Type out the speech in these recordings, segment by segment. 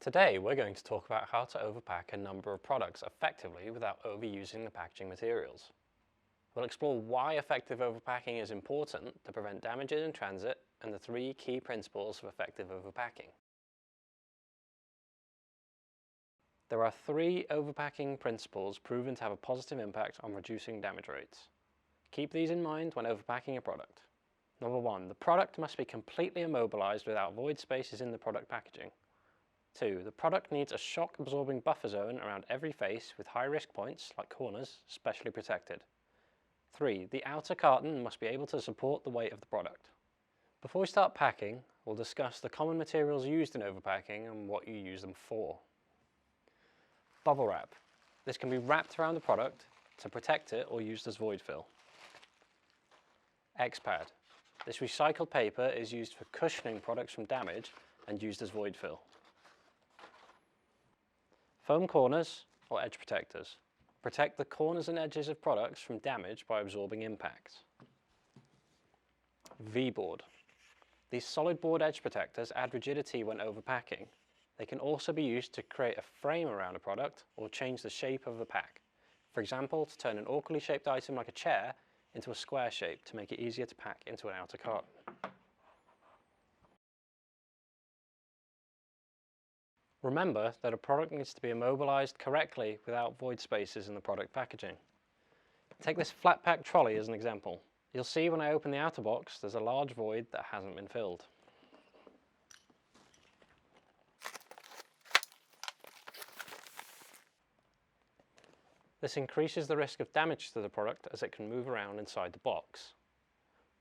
Today we're going to talk about how to overpack a number of products effectively without overusing the packaging materials. We'll explore why effective overpacking is important to prevent damages in transit and the 3 key principles of effective overpacking. There are 3 overpacking principles proven to have a positive impact on reducing damage rates. Keep these in mind when overpacking a product. Number 1, the product must be completely immobilized without void spaces in the product packaging. 2, the product needs a shock-absorbing buffer zone around every face with high-risk points, like corners, specially protected. 3, the outer carton must be able to support the weight of the product. Before we start packing, we'll discuss the common materials used in overpacking and what you use them for. Bubble wrap. This can be wrapped around the product to protect it or used as void fill. X-pad. This recycled paper is used for cushioning products from damage and used as void fill. Foam corners or edge protectors. Protect the corners and edges of products from damage by absorbing impacts. V-board. These solid board edge protectors add rigidity when overpacking. They can also be used to create a frame around a product or change the shape of the pack. For example, to turn an awkwardly shaped item like a chair into a square shape to make it easier to pack into an outer carton. Remember that a product needs to be immobilized correctly without void spaces in the product packaging. Take this flat pack trolley as an example. You'll see when I open the outer box there's a large void that hasn't been filled. This increases the risk of damage to the product as it can move around inside the box.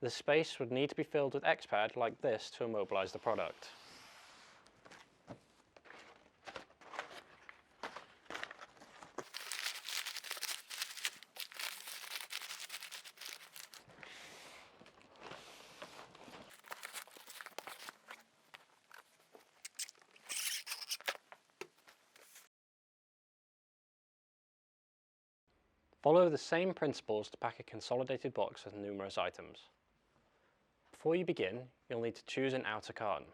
This space would need to be filled with X-pad like this to immobilize the product. Follow the same principles to pack a consolidated box with numerous items. Before you begin, you'll need to choose an outer carton.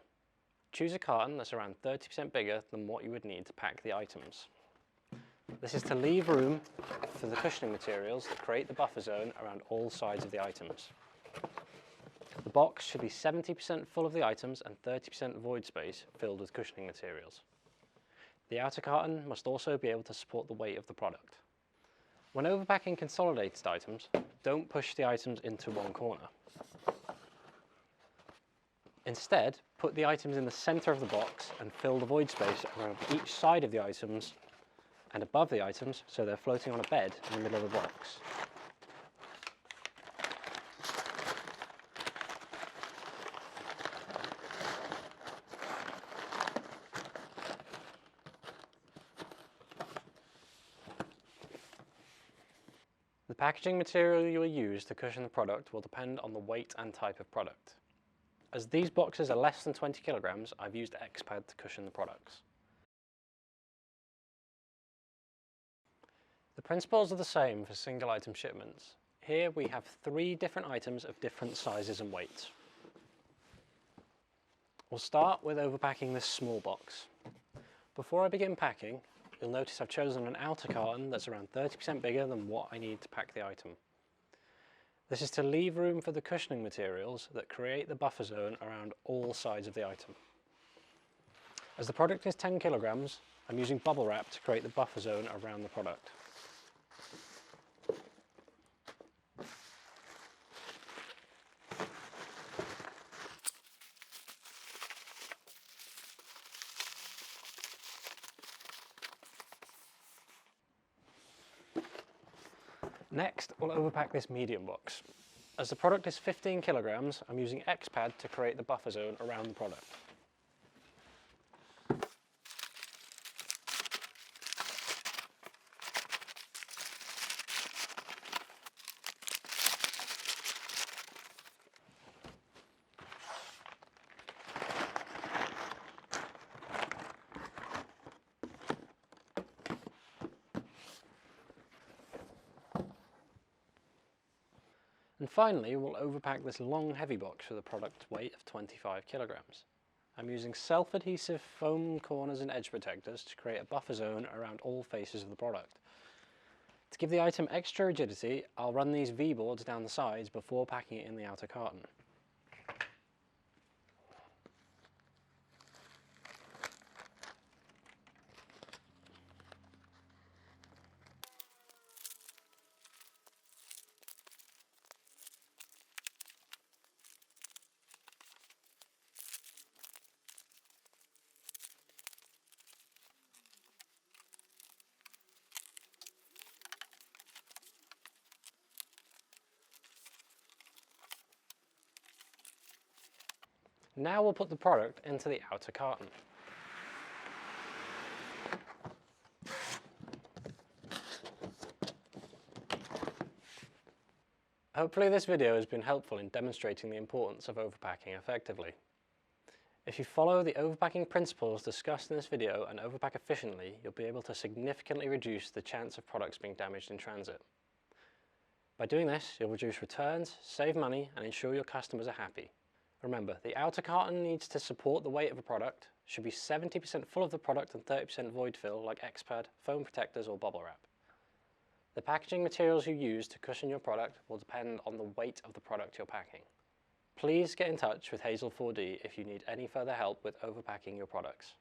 Choose a carton that's around 30% bigger than what you would need to pack the items. This is to leave room for the cushioning materials that create the buffer zone around all sides of the items. The box should be 70% full of the items and 30% void space filled with cushioning materials. The outer carton must also be able to support the weight of the product. When overpacking consolidated items, don't push the items into one corner. Instead, put the items in the center of the box and fill the void space around each side of the items and above the items so they're floating on a bed in the middle of the box. The packaging material you will use to cushion the product will depend on the weight and type of product. As these boxes are less than 20 kilograms, I've used X-pad to cushion the products. The principles are the same for single item shipments. Here we have 3 different items of different sizes and weights. We'll start with overpacking this small box. Before I begin packing, you'll notice I've chosen an outer carton that's around 30% bigger than what I need to pack the item. This is to leave room for the cushioning materials that create the buffer zone around all sides of the item. As the product is 10 kilograms, I'm using bubble wrap to create the buffer zone around the product. Next, we'll overpack this medium box. As the product is 15 kilograms, I'm using X-pad to create the buffer zone around the product. And finally, we'll overpack this long heavy box with a product weight of 25 kilograms. I'm using self-adhesive foam corners and edge protectors to create a buffer zone around all faces of the product. To give the item extra rigidity, I'll run these V-boards down the sides before packing it in the outer carton. Now we'll put the product into the outer carton. Hopefully this video has been helpful in demonstrating the importance of overpacking effectively. If you follow the overpacking principles discussed in this video and overpack efficiently, you'll be able to significantly reduce the chance of products being damaged in transit. By doing this, you'll reduce returns, save money, and ensure your customers are happy. Remember, the outer carton needs to support the weight of a product, should be 70% full of the product and 30% void fill like X-Pad, foam protectors or bubble wrap. The packaging materials you use to cushion your product will depend on the weight of the product you're packing. Please get in touch with Hazel 4D if you need any further help with overpacking your products.